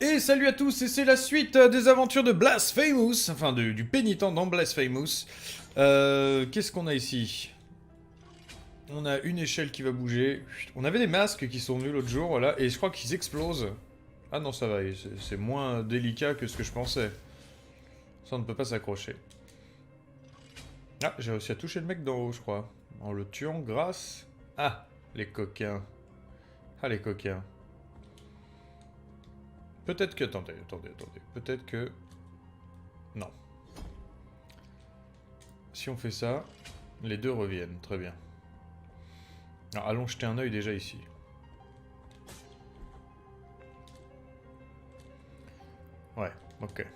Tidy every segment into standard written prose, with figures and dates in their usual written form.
Et salut à tous, et c'est la suite des aventures de Blasphemous, enfin du pénitent dans Blasphemous. Qu'est-ce qu'on a ici? On a une échelle qui va bouger. On avait des masques qui sont venus l'autre jour, voilà, et je crois qu'ils explosent. Ah non, ça va, c'est moins délicat que ce que je pensais. Ça, on ne peut pas s'accrocher. Ah, j'ai réussi à toucher le mec d'en haut, je crois. En le tuant grâce... Ah, les coquins. Ah, les coquins. Peut-être que... Attendez. Peut-être que... Non. Si on fait ça, les deux reviennent. Très bien. Alors, allons jeter un œil déjà ici. Ouais, ok.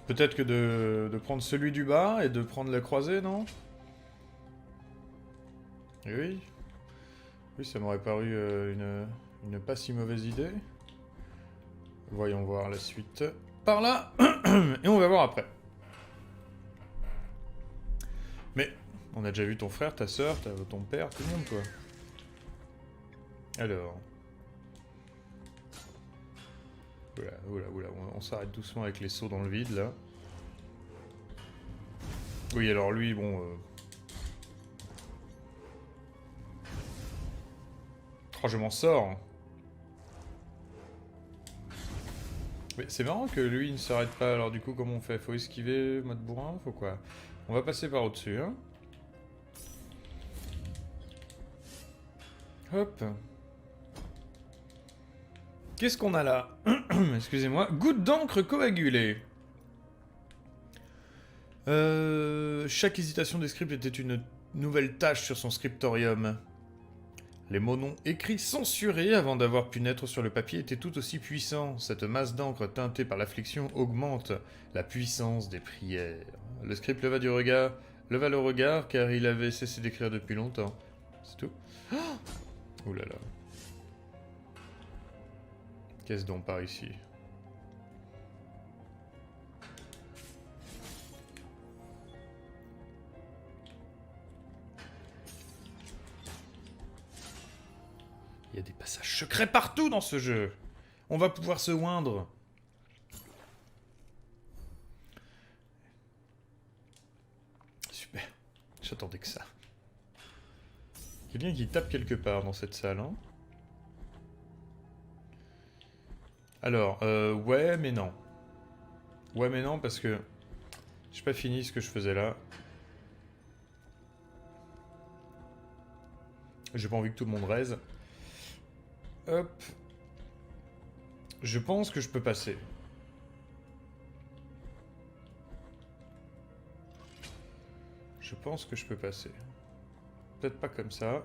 Peut-être que de prendre celui du bas et de prendre la croisée, non? Oui. Oui, ça m'aurait paru une pas si mauvaise idée. Voyons voir la suite. Par là. Et on va voir après. Mais, on a déjà vu ton frère, ta soeur, ton père, tout le monde, quoi. Alors... Oula, on s'arrête doucement avec les sauts dans le vide, là. Oui, alors lui, bon... Oh, je m'en sors. Mais c'est marrant que lui, il ne s'arrête pas, alors du coup, comment on fait? Faut esquiver, mode bourrin? Faut quoi? On va passer par au-dessus, hein. Hop. Qu'est-ce qu'on a là? Excusez-moi. Goutte d'encre coagulée. Chaque hésitation des scripts était une nouvelle tâche sur son scriptorium. Les mots non écrits censurés avant d'avoir pu naître sur le papier étaient tout aussi puissants. Cette masse d'encre teintée par l'affliction augmente la puissance des prières. Le script leva le regard car il avait cessé d'écrire depuis longtemps. C'est tout. Ouh là là. Qu'est-ce donc par ici? Il y a des passages secrets partout dans ce jeu. On va pouvoir se oindre. Super. J'attendais que ça. Quelqu'un qui tape quelque part dans cette salle, hein. Alors, ouais, mais non. Ouais, mais non, parce que... J'ai pas fini ce que je faisais là. J'ai pas envie que tout le monde raise. Hop. Je pense que je peux passer. Je pense que je peux passer. Peut-être pas comme ça.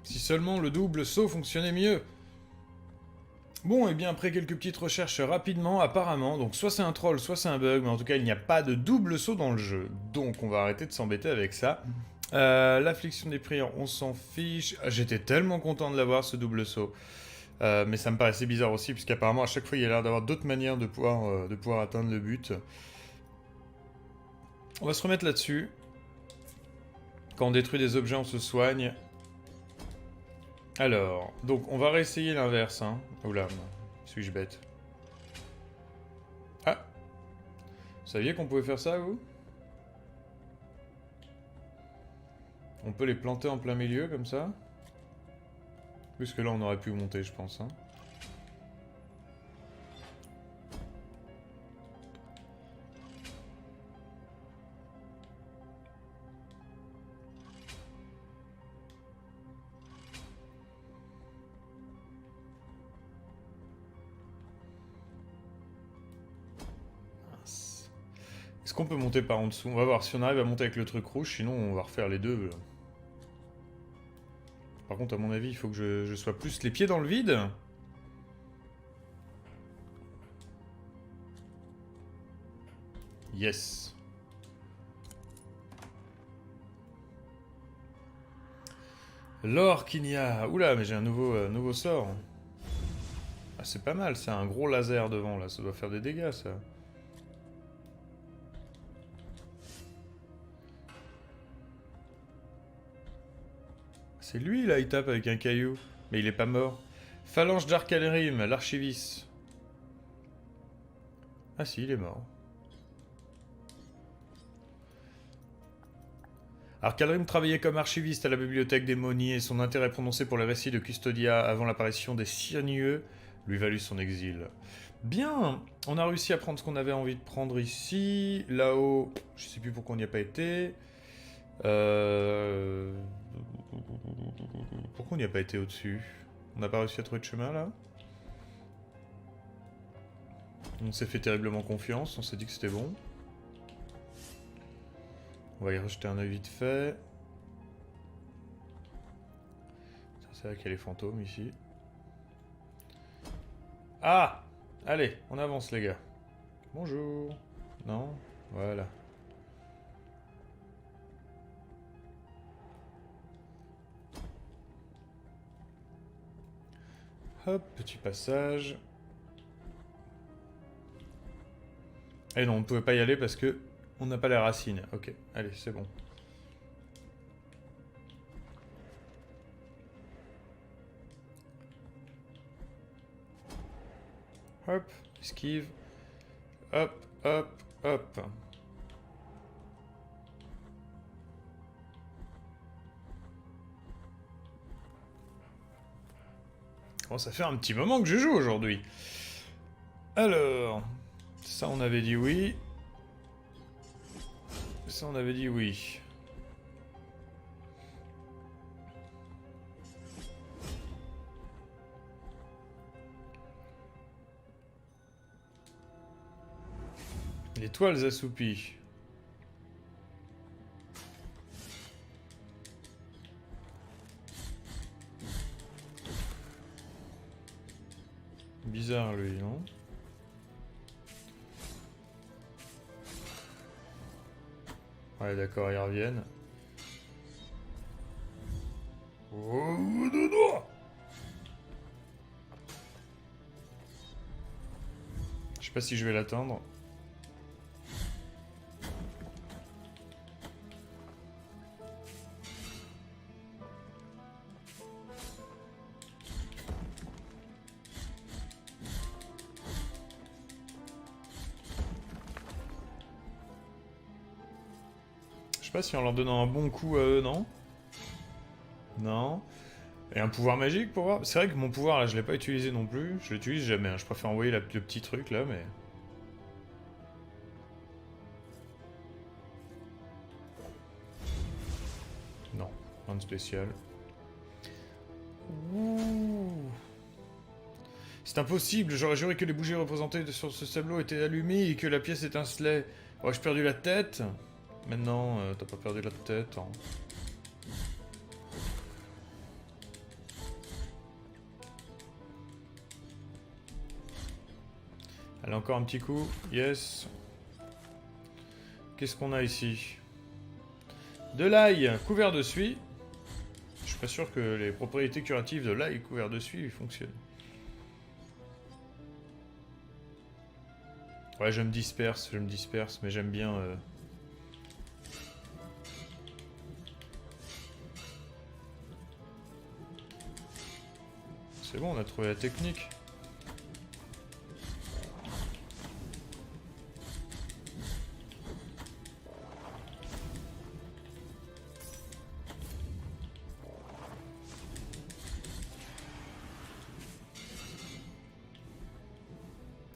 Si seulement le double saut fonctionnait mieux. Bon, et bien après quelques petites recherches rapidement, apparemment, donc soit c'est un troll, soit c'est un bug, mais en tout cas il n'y a pas de double saut dans le jeu. Donc on va arrêter de s'embêter avec ça. L'affliction des prières, on s'en fiche. J'étais tellement content de l'avoir ce double saut. Mais ça me paraissait bizarre aussi, puisqu'apparemment à chaque fois il y a l'air d'avoir d'autres manières de pouvoir atteindre le but. On va se remettre là-dessus. Quand on détruit des objets, on se soigne. Alors, donc on va réessayer l'inverse, hein. Oula, suis-je bête? Ah! Vous saviez qu'on pouvait faire ça, vous? On peut les planter en plein milieu, comme ça? Puisque là, on aurait pu monter, je pense, hein. Est-ce qu'on peut monter par en dessous? On va voir si on arrive à monter avec le truc rouge, sinon on va refaire les deux. Par contre, à mon avis, il faut que je sois plus les pieds dans le vide. Yes. L'or qu'il y a. Oula, mais j'ai un nouveau sort. Ah, c'est pas mal, c'est un gros laser devant, là. Ça doit faire des dégâts, ça. C'est lui, là, il tape avec un caillou. Mais il est pas mort. Phalange d'Arcalrim, l'archiviste. Ah si, il est mort. Arcalrim travaillait comme archiviste à la bibliothèque des Monies et son intérêt prononcé pour les récits de Custodia avant l'apparition des Cyrnieux lui valut son exil. Bien, on a réussi à prendre ce qu'on avait envie de prendre ici. Là-haut, je sais plus pourquoi on n'y a pas été. Pourquoi on n'y a pas été au-dessus? On n'a pas réussi à trouver de chemin, là? On s'est fait terriblement confiance, on s'est dit que c'était bon. On va y rejeter un œil vite fait. C'est vrai qu'il y a les fantômes ici. Ah! Allez, on avance les gars. Bonjour. Non? Voilà. Hop, petit passage. Et non, on ne pouvait pas y aller parce que on n'a pas les racines. Ok, allez, c'est bon. Hop, esquive. Hop, hop, hop. Bon, ça fait un petit moment que je joue aujourd'hui. Alors, ça on avait dit oui. Ça on avait dit oui. Les toiles assoupies. Bizarre lui, non? Ouais, d'accord, ils reviennent. Oh, je sais pas si je vais l'atteindre. Je sais pas si en leur donnant un bon coup à eux, non? Non. Et un pouvoir magique pour voir? C'est vrai que mon pouvoir là, je l'ai pas utilisé non plus. Je l'utilise jamais, hein. Je préfère envoyer le petit truc là, mais... Non, rien de spécial. Ouh. C'est impossible, j'aurais juré que les bougies représentées sur ce tableau étaient allumées et que la pièce étincelait. Aurais-je perdu la tête? Maintenant, t'as pas perdu la tête, hein. Allez, encore un petit coup. Yes. Qu'est-ce qu'on a ici? De l'ail couvert de suie. Je suis pas sûr que les propriétés curatives de l'ail couvert de suie fonctionnent. Ouais, je me disperse, mais j'aime bien... C'est bon, on a trouvé la technique.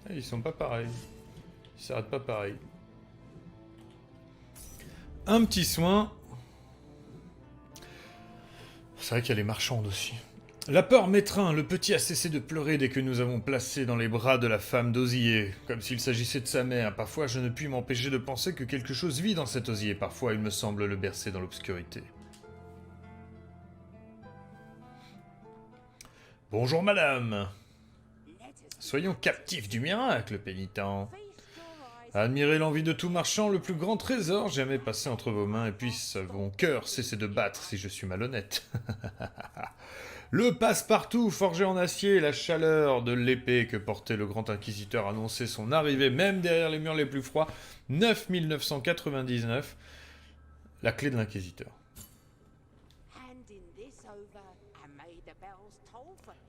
Ah, ils sont pas pareils. Ils s'arrêtent pas pareil. Un petit soin. C'est vrai qu'il y a les marchandes aussi. La peur m'étreint, le petit a cessé de pleurer dès que nous avons placé dans les bras de la femme d'Osier, comme s'il s'agissait de sa mère. Parfois je ne puis m'empêcher de penser que quelque chose vit dans cet Osier, parfois il me semble le bercer dans l'obscurité. Bonjour madame. Soyons captifs du miracle, pénitent. Admirez l'envie de tout marchand, le plus grand trésor jamais passé entre vos mains, et puisse mon cœur cesser de battre si je suis malhonnête. Le passe-partout forgé en acier, la chaleur de l'épée que portait le grand inquisiteur annonçait son arrivée, même derrière les murs les plus froids. 9999, la clé de l'inquisiteur.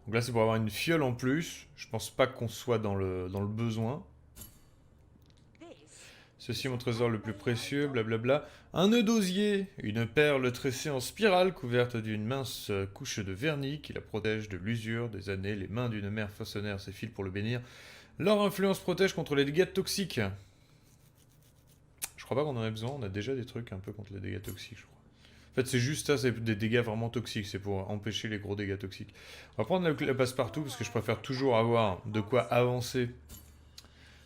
Donc là, c'est pour avoir une fiole en plus. Je pense pas qu'on soit dans le besoin. Ceci est mon trésor le plus précieux, blablabla. Un nœud d'osier, une perle tressée en spirale couverte d'une mince couche de vernis qui la protège de l'usure des années. Les mains d'une mère façonnèrent ses fils pour le bénir. Leur influence protège contre les dégâts toxiques. Je crois pas qu'on en ait besoin, on a déjà des trucs un peu contre les dégâts toxiques, je crois. En fait, c'est juste ça, c'est des dégâts vraiment toxiques, c'est pour empêcher les gros dégâts toxiques. On va prendre la passe-partout parce que je préfère toujours avoir de quoi avancer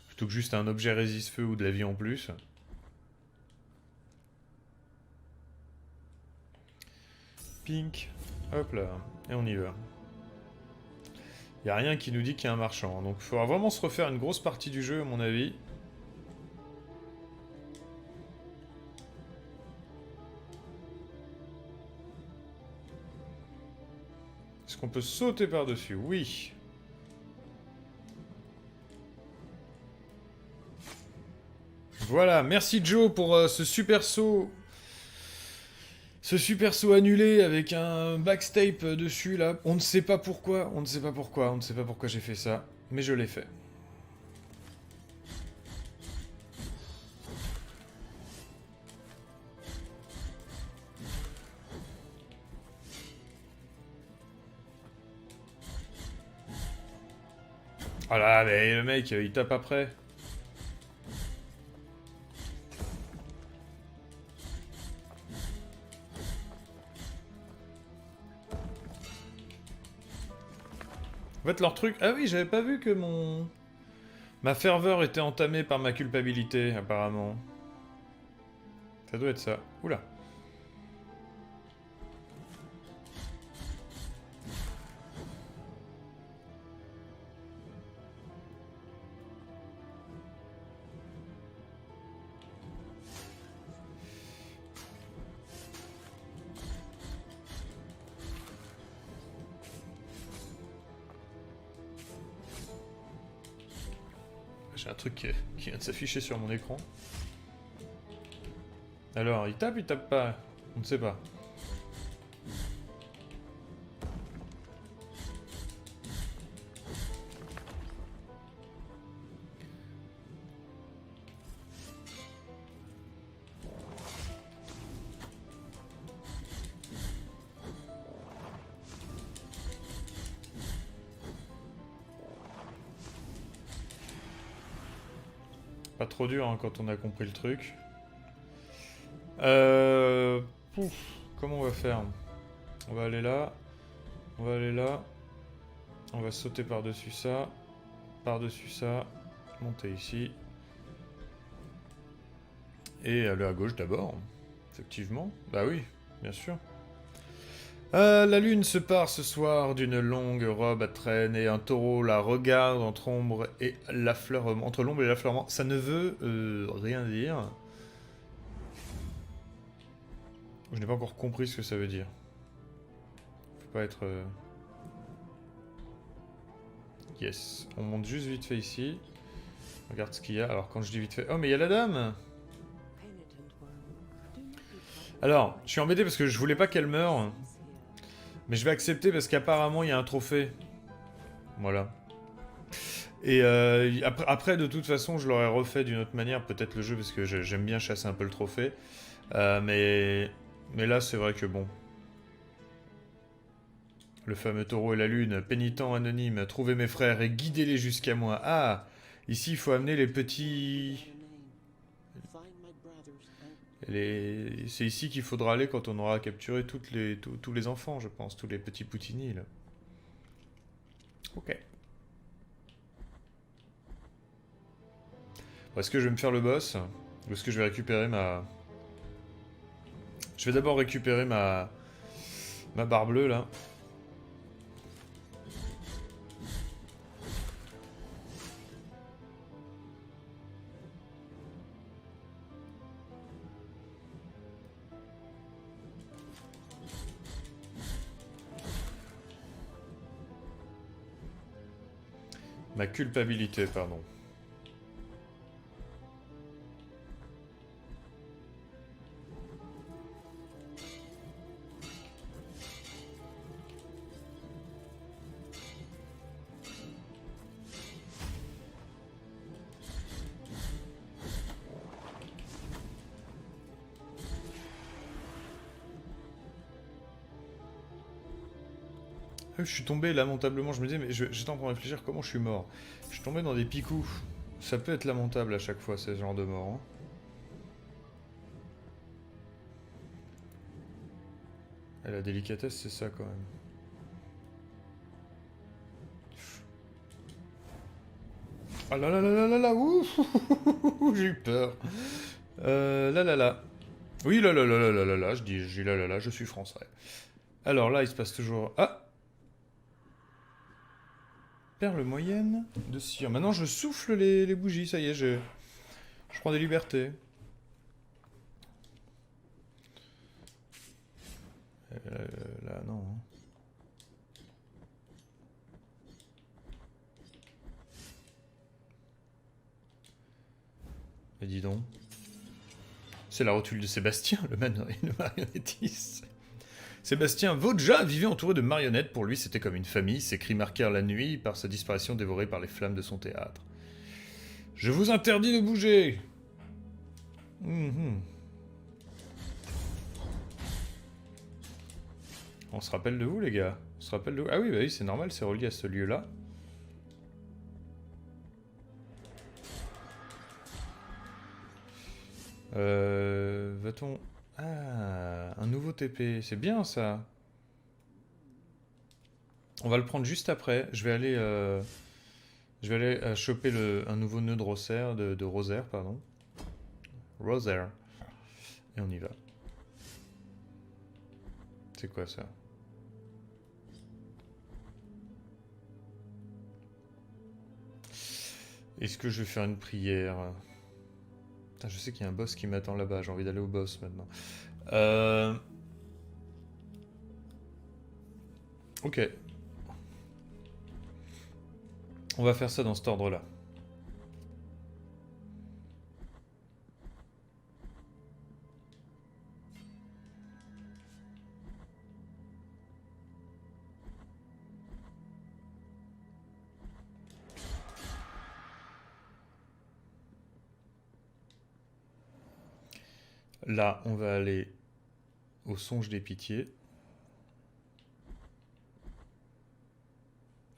plutôt que juste un objet résiste-feu ou de la vie en plus. Pink. Hop là. Et on y va. Il n'y a rien qui nous dit qu'il y a un marchand. Donc il faudra vraiment se refaire une grosse partie du jeu, à mon avis. Est-ce qu'on peut sauter par-dessus? Oui. Voilà, merci Joe pour ce super saut. Ce super saut annulé avec un backstape dessus là. On ne sait pas pourquoi, on ne sait pas pourquoi, on ne sait pas pourquoi j'ai fait ça. Mais je l'ai fait. Oh là, mais le mec, il tape après. En fait, leur truc... Ah oui, j'avais pas vu que mon... Ma ferveur était entamée par ma culpabilité, apparemment. Ça doit être ça. Oula. J'ai un truc qui vient de s'afficher sur mon écran. Alors, il tape pas. On ne sait pas. Pas trop dur hein, quand on a compris le truc. Pouf, comment on va faire? On va aller là. On va aller là. On va sauter par-dessus ça. Par-dessus ça. Monter ici. Et aller à gauche d'abord. Effectivement. Bah oui, bien sûr. La lune se part ce soir d'une longue robe à traîne et un taureau la regarde entre l'ombre et l'affleurement. Entre l'ombre et l'affleurement, ça ne veut rien dire. Je n'ai pas encore compris ce que ça veut dire. Faut pas être... Yes. On monte juste vite fait ici. Regarde ce qu'il y a. Alors quand je dis vite fait... Oh mais il y a la dame! Alors, je suis embêté parce que je voulais pas qu'elle meure. Mais je vais accepter parce qu'apparemment il y a un trophée. Voilà. Et après, de toute façon, je l'aurais refait d'une autre manière, peut-être le jeu, parce que j'aime bien chasser un peu le trophée. Mais là, c'est vrai que bon. Le fameux taureau et la lune, pénitent anonyme, trouvez mes frères et guidez-les jusqu'à moi. Ah, ici, il faut amener les petits... C'est ici qu'il faudra aller quand on aura capturé tous les enfants, je pense, tous les petits poutini, là. Ok. Est-ce que je vais me faire le boss? Ou est-ce que je vais récupérer ma... Je vais d'abord récupérer ma barre bleue, là. Ma culpabilité, pardon. Je suis tombé lamentablement, je me disais, mais j'étais en train de réfléchir comment je suis mort. Je suis tombé dans des picous. Ça peut être lamentable à chaque fois, ce genre de mort. Hein. Et la délicatesse, c'est ça quand même. Ah là là là là là là, ouh, j'ai eu peur. Là là là. Oui, là là là là là là là, je dis là là là, je suis français. Alors là, il se passe toujours... Ah! Perle moyenne de cire. Maintenant, je souffle les bougies, ça y est, je prends des libertés. Là, non. Hein. Mais dis donc. C'est la rotule de Sébastien, le marionnettiste. Sébastien Vodja vivait entouré de marionnettes. Pour lui, c'était comme une famille. Ses cris marquèrent la nuit par sa disparition dévorée par les flammes de son théâtre. Je vous interdis de bouger. On se rappelle de vous, les gars. On se rappelle de vous. Ah oui, bah oui, c'est normal, c'est relié à ce lieu-là. Va-t-on... Ah, un nouveau TP. C'est bien, ça. On va le prendre juste après. Je vais aller choper un nouveau nœud de rosaire, de rosaire, pardon. Rosaire. Et on y va. C'est quoi, ça? Est-ce que je vais faire une prière? Putain, je sais qu'il y a un boss qui m'attend là-bas. J'ai envie d'aller au boss, maintenant. Ok. On va faire ça dans cet ordre-là. Là, on va aller au songe des pitiés.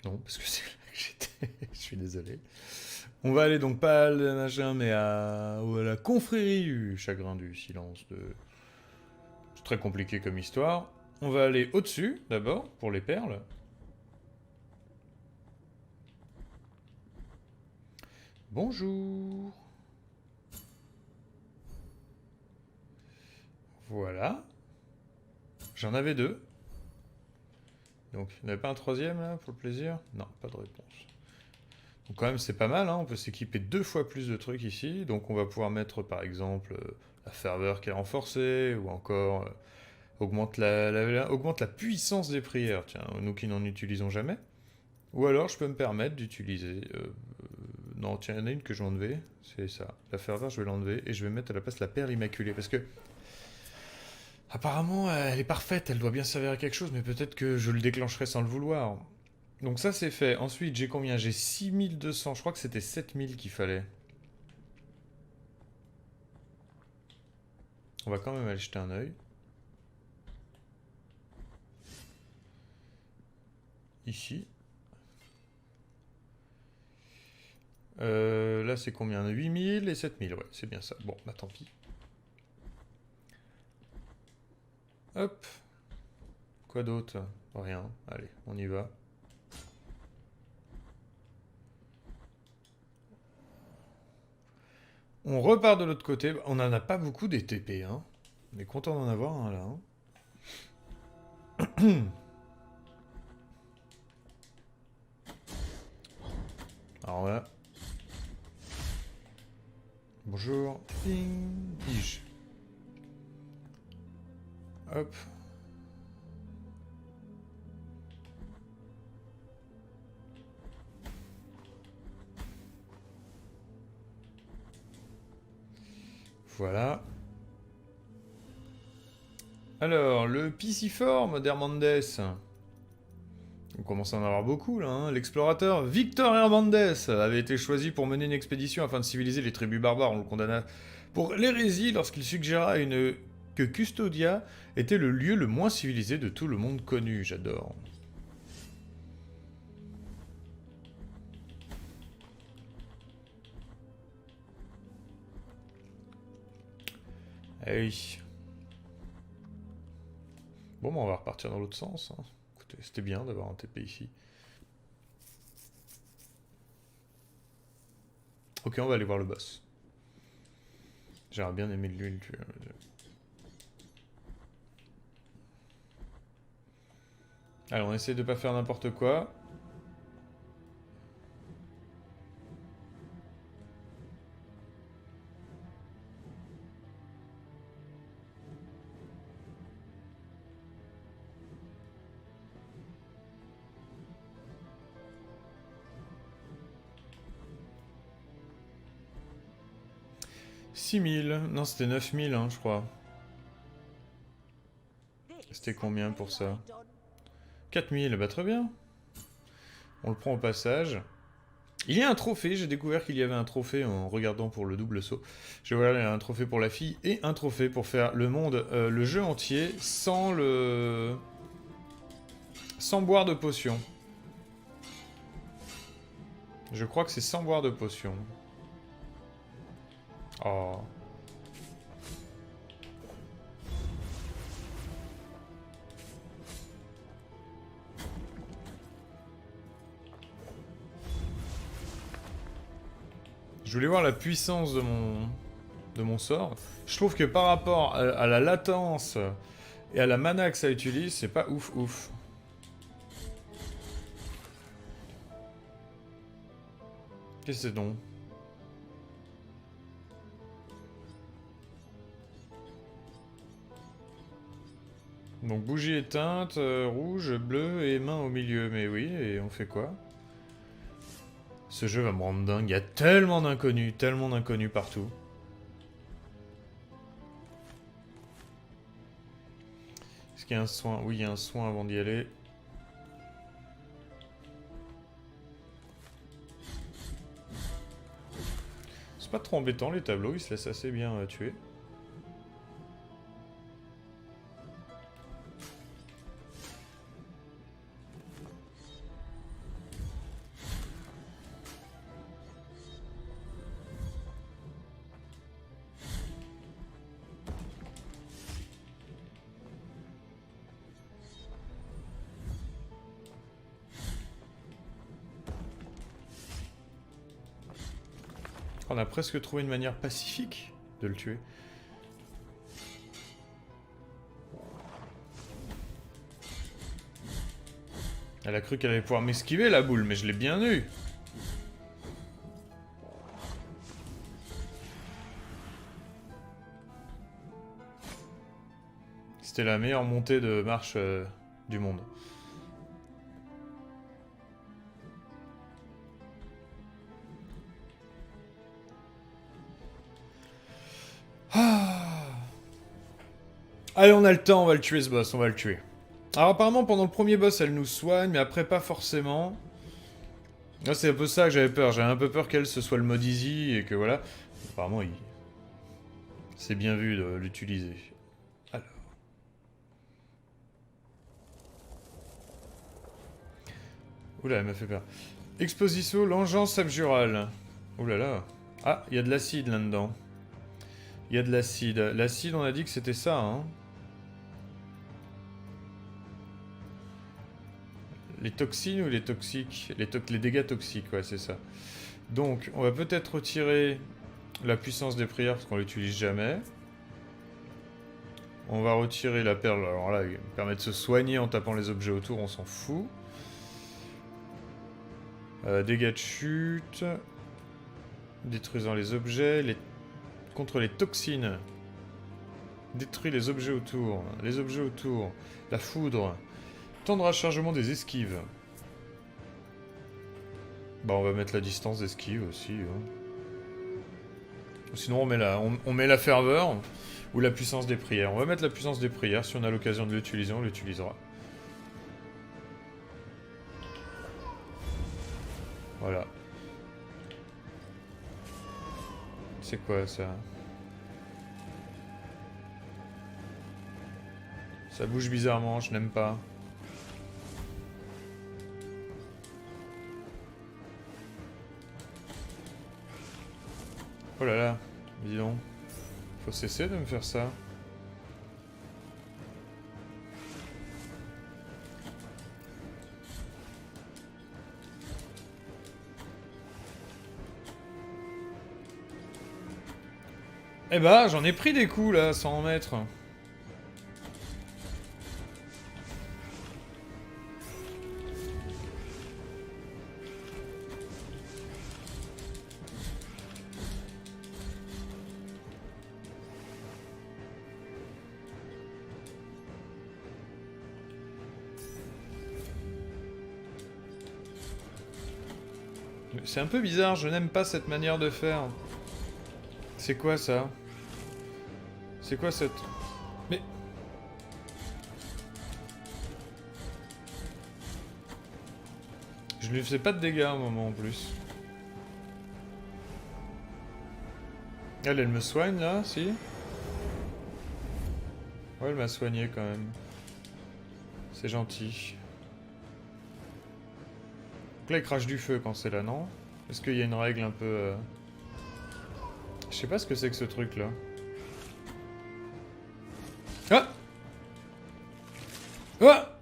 Non, parce que c'est là que j'étais. Je suis désolé. On va aller donc pas à la machin, mais à la confrérie du chagrin du silence. C'est très compliqué comme histoire. On va aller au-dessus, d'abord, pour les perles. Bonjour. Voilà. J'en avais deux. Donc, il n'y en avait pas un troisième, là, pour le plaisir? Non, pas de réponse. Donc quand même, c'est pas mal, hein. On peut s'équiper 2 fois plus de trucs ici. Donc on va pouvoir mettre, par exemple, la ferveur qui est renforcée, ou encore augmente augmente la puissance des prières, tiens, nous qui n'en utilisons jamais. Ou alors, je peux me permettre d'utiliser... non, tiens, il y en a une que je vais enlever, c'est ça. La ferveur, je vais l'enlever, et je vais mettre à la place la perle immaculée, parce que... Apparemment, elle est parfaite, elle doit bien servir à quelque chose, mais peut-être que je le déclencherai sans le vouloir. Donc ça, c'est fait. Ensuite, j'ai combien? J'ai 6200, je crois que c'était 7000 qu'il fallait. On va quand même aller jeter un œil. Ici. Là, c'est combien? 8000 et 7000, ouais, c'est bien ça. Bon, bah tant pis. Hop. Quoi d'autre? Rien. Allez, on y va. On repart de l'autre côté. On n'en a pas beaucoup des TP, hein. On est content d'en avoir un, là. Hein. Alors là... Bonjour. Ping. Pige. Hop. Voilà. Alors, le pisciforme d'Hernandez. On commence à en avoir beaucoup, là. Hein. L'explorateur Victor Hernandez avait été choisi pour mener une expédition afin de civiliser les tribus barbares. On le condamna pour l'hérésie lorsqu'il suggéra que Custodia était le lieu le moins civilisé de tout le monde connu. J'adore. Eh oui. Bon, bah on va repartir dans l'autre sens. Hein. Écoutez, c'était bien d'avoir un TP ici. Ok, on va aller voir le boss. J'aurais bien aimé l'huile. Allez, on essaie de pas faire n'importe quoi. « 6000. Non, c'était 9000, hein, je crois. C'était combien pour ça? 4000, bah très bien. On le prend au passage. Il y a un trophée, j'ai découvert qu'il y avait un trophée en regardant pour le double saut. J'ai vu qu'il y a un trophée pour la fille et un trophée pour faire le monde, le jeu entier, sans boire de potion. Je crois que c'est sans boire de potion. Oh. Je voulais voir la puissance de mon sort. Je trouve que par rapport à la latence et à la mana que ça utilise, c'est pas ouf ouf. Qu'est-ce que c'est donc? Donc bougie éteinte, rouge, bleu et main au milieu. Mais oui, et on fait quoi? Ce jeu va me rendre dingue. Il y a tellement d'inconnus partout. Est-ce qu'il y a un soin? Oui, il y a un soin avant d'y aller. C'est pas trop embêtant les tableaux, ils se laissent assez bien tuer. On a presque trouvé une manière pacifique de le tuer. Elle a cru qu'elle allait pouvoir m'esquiver la boule, mais je l'ai bien eu. C'était la meilleure montée de marche du monde. Allez, on a le temps, on va le tuer ce boss, on va le tuer. Alors apparemment, pendant le premier boss, elle nous soigne, mais après, pas forcément. Là, c'est un peu ça que j'avais peur. J'avais un peu peur qu'elle, ce soit le mode easy, et que voilà. Apparemment, c'est bien vu de l'utiliser. Alors. Oula, elle m'a fait peur. Exposition, l'engeance abjurale. Oulala. Ah, il y a de l'acide là-dedans. Il y a de l'acide. L'acide, on a dit que c'était ça, hein. Les toxines ou les toxiques? Les dégâts toxiques, ouais, c'est ça. Donc, on va peut-être retirer la puissance des prières, parce qu'on l'utilise jamais. On va retirer la perle. Alors là, il permet de se soigner en tapant les objets autour, on s'en fout. Dégâts de chute. Détruisant les objets. Contre les toxines. Détruit les objets autour. Les objets autour. La foudre. Temps de rechargement des esquives. Bah on va mettre la distance d'esquive aussi. Hein. Sinon on met la ferveur ou la puissance des prières. On va mettre la puissance des prières, si on a l'occasion de l'utiliser, on l'utilisera. Voilà. C'est quoi ça? Ça bouge bizarrement, je n'aime pas. Oh là là, dis donc. Faut cesser de me faire ça. Eh bah, j'en ai pris des coups là, 100 mètres. C'est un peu bizarre, je n'aime pas cette manière de faire. C'est quoi ça? C'est quoi cette... Mais... Je lui faisais pas de dégâts à un moment en plus. Elle me soigne là, si? Ouais, elle m'a soigné quand même. C'est gentil. Donc là, il crache du feu quand c'est là, non? Est-ce qu'il y a une règle un peu... Je sais pas ce que c'est que ce truc là. Ah! Ah!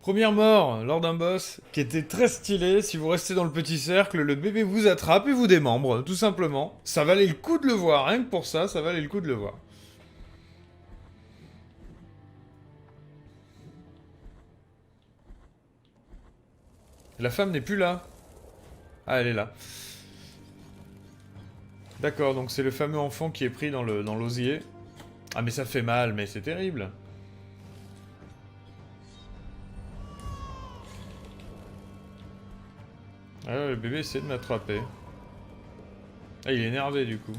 Première mort lors d'un boss qui était très stylé. Si vous restez dans le petit cercle, le bébé vous attrape et vous démembre, tout simplement. Ça valait le coup de le voir, rien que pour ça, ça valait le coup de le voir. La femme n'est plus là. Ah, elle est là. D'accord, donc c'est le fameux enfant qui est pris dans l'osier. Ah mais ça fait mal, mais c'est terrible. Ah, le bébé essaie de m'attraper. Ah, il est énervé du coup.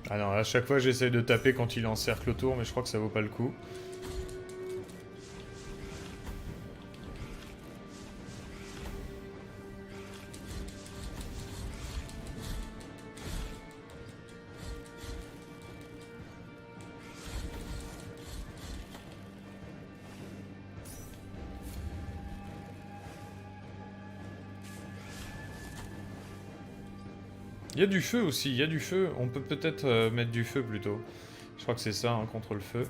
Ah non, à chaque fois j'essaie de taper quand il encercle autour, mais je crois que ça vaut pas le coup. Il y a du feu aussi, il y a du feu. On peut peut-être mettre du feu plutôt. Je crois que c'est ça, hein, contre le feu.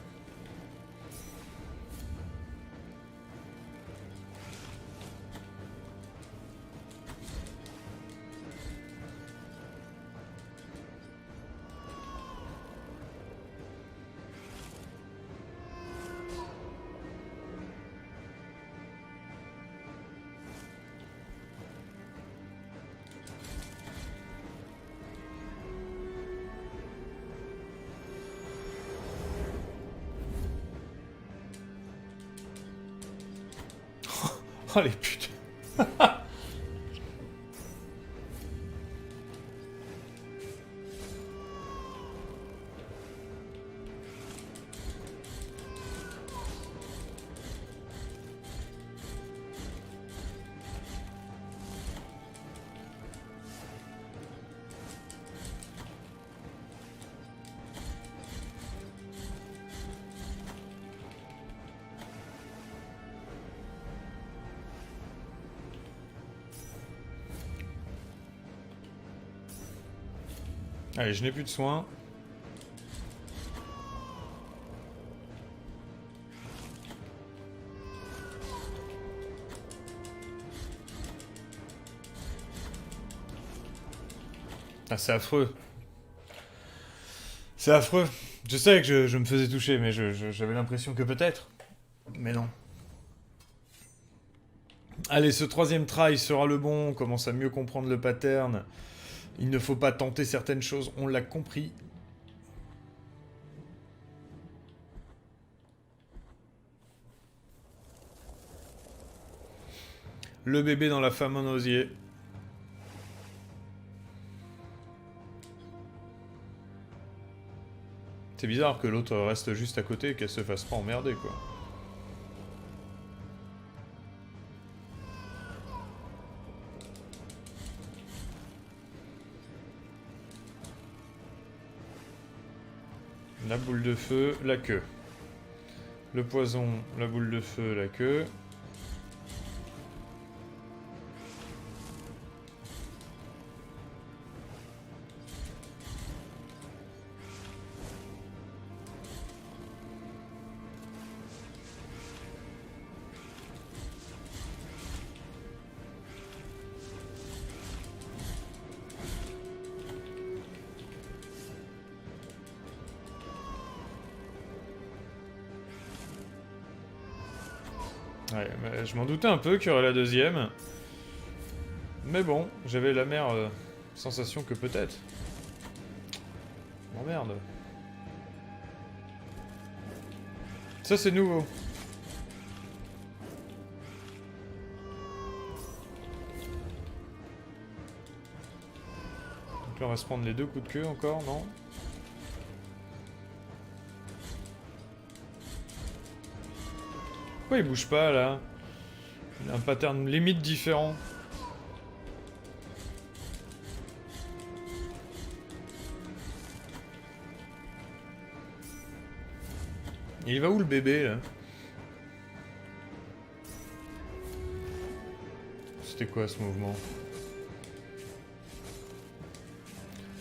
Oh les putes. Allez, je n'ai plus de soins. Ah, c'est affreux. C'est affreux. Je sais que je me faisais toucher, mais j'avais l'impression que peut-être. Mais non. Allez, ce troisième try sera le bon. On commence à mieux comprendre le pattern. Il ne faut pas tenter certaines choses. On l'a compris. Le bébé dans la femme en osier. C'est bizarre que l'autre reste juste à côté et qu'elle se fasse pas emmerder, quoi. La boule de feu, la queue. Le poison, la boule de feu, la queue. Ouais, mais je m'en doutais un peu qu'il y aurait la deuxième. Mais bon, j'avais la mère sensation que peut-être. Oh merde. Ça c'est nouveau. Donc là on va se prendre les deux coups de queue encore, non? Pourquoi il bouge pas là? Il a un pattern limite différent. Et il va où le bébé là? C'était quoi ce mouvement?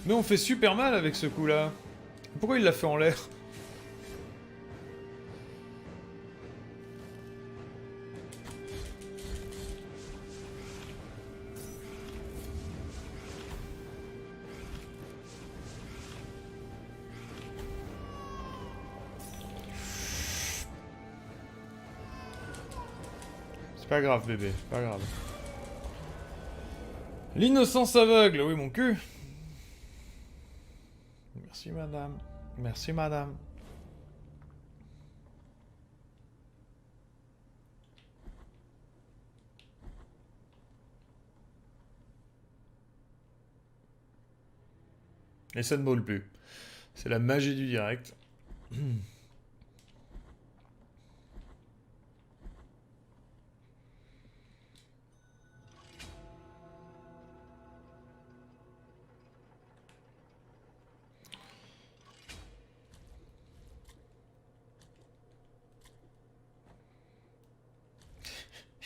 Mais on fait super mal avec ce coup là. Pourquoi il l'a fait en l'air? C'est pas grave bébé, c'est pas grave. L'innocence aveugle, oui mon cul. Merci madame. Merci madame. Et ça ne brûle plus. C'est la magie du direct.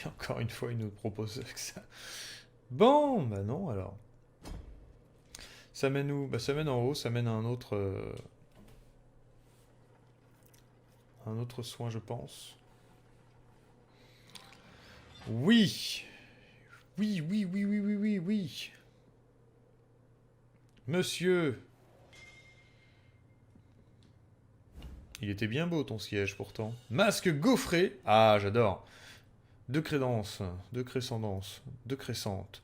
Et encore une fois, il nous propose que ça. Bon, bah non alors. Ça mène où? Bah ça mène en haut, ça mène à un autre soin, je pense. Oui! Oui, oui, oui, oui, oui, oui, oui. Monsieur! Il était bien beau ton siège pourtant. Masque gaufré! Ah, j'adore. Deux crédences, deux crescendances, deux crescentes.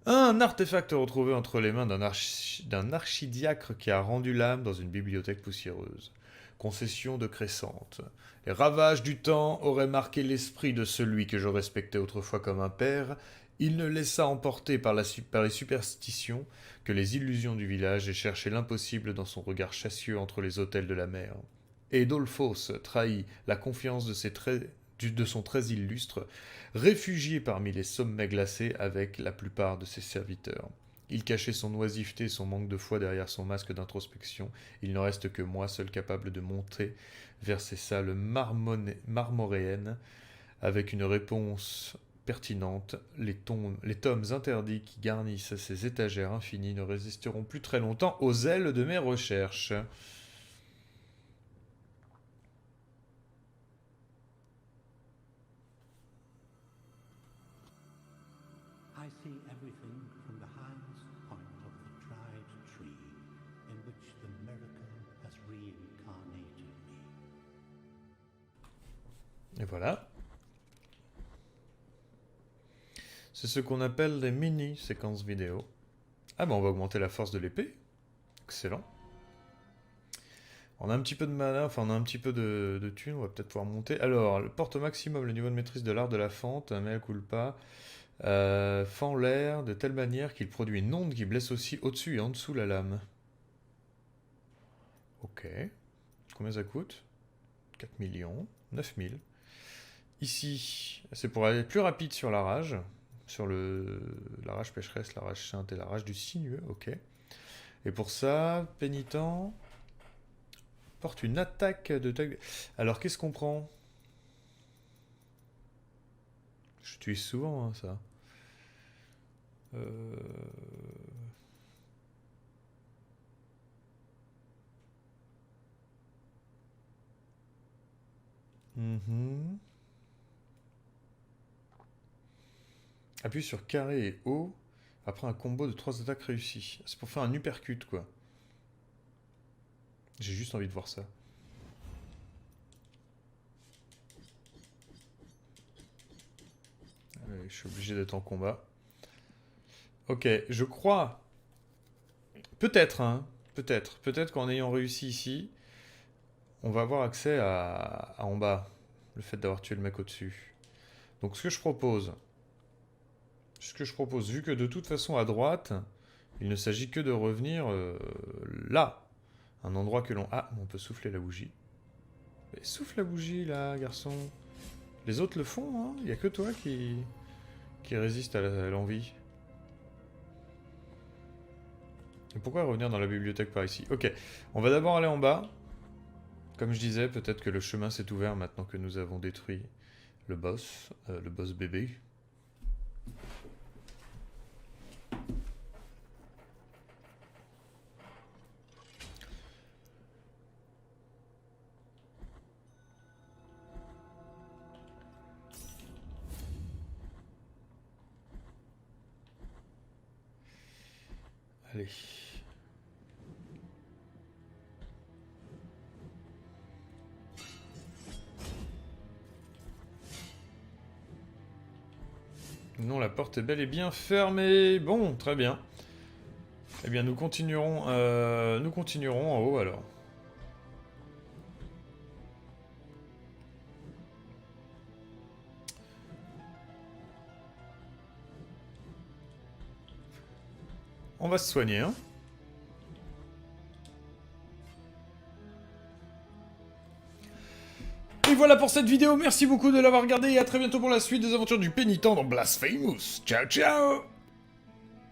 Un artefact retrouvé entre les mains d'un archidiacre qui a rendu l'âme dans une bibliothèque poussiéreuse. Concession de Crescente. Les ravages du temps auraient marqué l'esprit de celui que je respectais autrefois comme un père. Il ne laissa emporter par les superstitions que les illusions du village et cherchait l'impossible dans son regard chassieux entre les autels de la mer. Et Dolphos trahit la confiance de son très illustre, réfugié parmi les sommets glacés avec la plupart de ses serviteurs. Il cachait son oisiveté et son manque de foi derrière son masque d'introspection. Il ne reste que moi, seul capable de monter vers ces salles marmoréennes avec une réponse pertinente. Les tomes interdits qui garnissent ces étagères infinies ne résisteront plus très longtemps aux ailes de mes recherches. I see everything from the highest point of the Et voilà. C'est ce qu'on appelle des mini-séquences vidéo. Ah bah on va augmenter la force de l'épée. Excellent. On a un petit peu de mana, enfin on a un petit peu de thunes, on va peut-être pouvoir monter. Alors, le porte au maximum le niveau de maîtrise de l'art de la fente, mea culpa. Fend l'air de telle manière qu'il produit une onde qui blesse aussi au-dessus et en dessous la lame. Ok. Combien ça coûte? 4 millions. 9000. Ici, c'est pour aller plus rapide sur la rage. Sur la rage pécheresse, la rage sainte et la rage du sinueux. Ok. Et pour ça, pénitent porte une attaque de taille. Alors qu'est-ce qu'on prend? J'utilise souvent hein, ça. Appuie sur carré et haut après un combo de 3 attaques réussies. C'est pour faire un uppercut quoi. J'ai juste envie de voir ça. Je suis obligé d'être en combat. Ok, je crois... Peut-être, hein. Peut-être. Peut-être qu'en ayant réussi ici, on va avoir accès à en bas. Le fait d'avoir tué le mec au-dessus. Donc ce que je propose... vu que de toute façon à droite, il ne s'agit que de revenir là. Un endroit que l'on... Ah, on peut souffler la bougie. Mais souffle la bougie là, garçon. Les autres le font, hein. Il n'y a que toi qui résiste à l'envie. Et pourquoi revenir dans la bibliothèque par ici? Ok, on va d'abord aller en bas. Comme je disais, peut-être que le chemin s'est ouvert maintenant que nous avons détruit le boss bébé. Allez. Non, la porte est bel et bien fermée. Bon, très bien. Eh bien, nous continuerons en haut, alors. On va se soigner, hein. Et voilà pour cette vidéo, merci beaucoup de l'avoir regardé et à très bientôt pour la suite des aventures du pénitent dans Blasphemous. Ciao ciao!